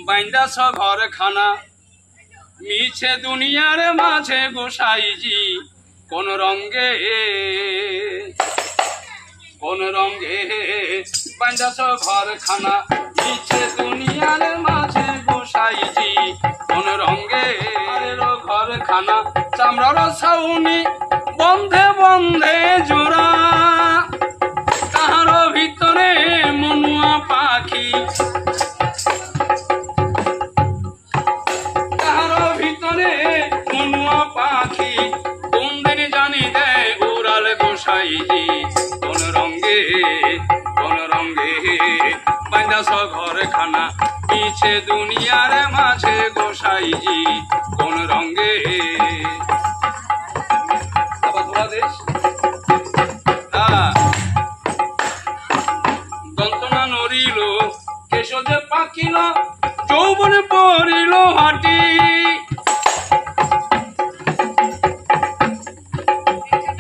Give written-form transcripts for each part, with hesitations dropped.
বাইন্দাছ ঘর খানা মিছে দুনিয়ার মাঝে গোসাইজি কোন রঙ্গে বাইন্দাছ ঘর খানা মিছে দুনিয়ার মাঝে গোসাইজি কোন রঙ্গে ঘর খানা চামড়ার ছাউনি বন্ধে বন্ধে জোড়া তাহার ভিতরে মনুয়া পাখি কোন দিন জানি দেয় উড়াল গোসাইজি কোন রঙ্গে বাইন্দাছ ঘর খানা পিছে দুনিয়ার মাঝে গোসাইজি কোন রঙ্গে দন্তনা নড়িল কেশে পাকিল যৌবনে পড়িল হাটি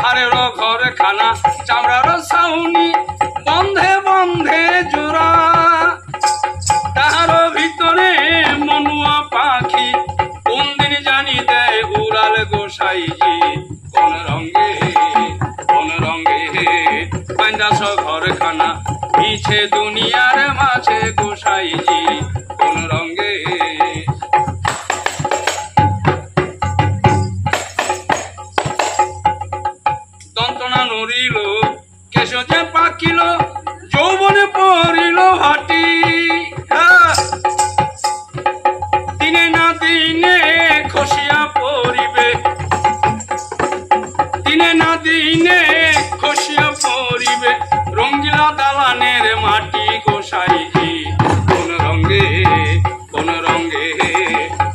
হারের ঘর খানা চামড়ার ছাউনি বন্ধে বন্ধে জোড়া তাহার ভিতরে মনুয়া পাখি কোন দিন জানি দেয় উড়াল গোসাইজি কোন রঙ্গে বাইন্দাছ ঘর খানা মিছে দুনিয়ার মাঝে গোসাইজি কোন রঙ্গে দন্তনা নড়িল কেশে পাকিল যৌবনে পড়িল হাটি দিনে না দিনে খসিয়া পড়িবে রঙ্গিলা দালানের মাটি গোসাইজি কোন রঙ্গে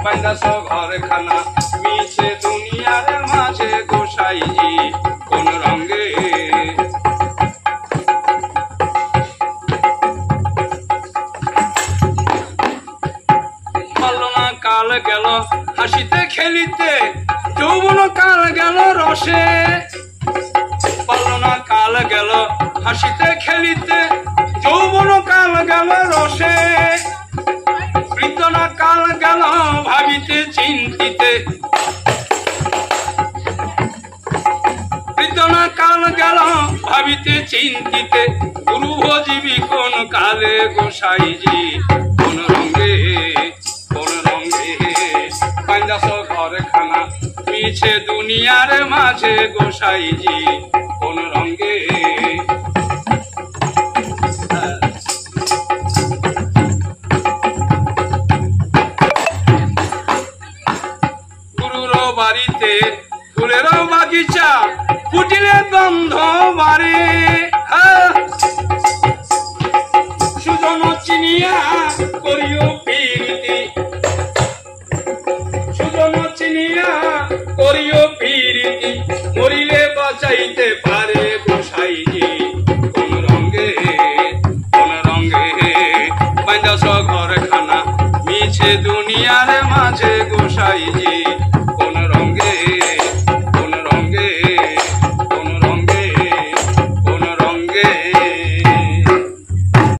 বাইন্দাছ ঘর খানা মিছে দুনিয়ার মাঝে গোসাইজি কোন রঙ্গে কাল গেল হাসিতে খেলিতে যৌবন কাল গেল রসে পালনা কাল গেল হাসিতে খেলিতে যৌবন কাল গেল রসে বৃদ্ধনা কাল গেল ভাবিতে চিন্তিতে বৃদ্ধনা কাল গেল ভাবিতে চিন্তিতে গুরুভজীবী কোন কালে গোসাইজি কোন রঙ্গে বাইন্দাছ ঘর খানা মিছে দুনিয়ার মাঝে গোসাইজি কোন রঙ্গে গুরুর বাড়িতে ফুলের বাগিচা ফুটিলে গন্ধ বাড়ে সুজন চিনিয়া করিও প্রীতি করিও প্রীতি মরিলে বাঁচাইতে পারে গোসাইজি কোন রঙ্গে বাইন্দাছ ঘর খানা মিছে দুনিয়ার মাঝে গোসাইজি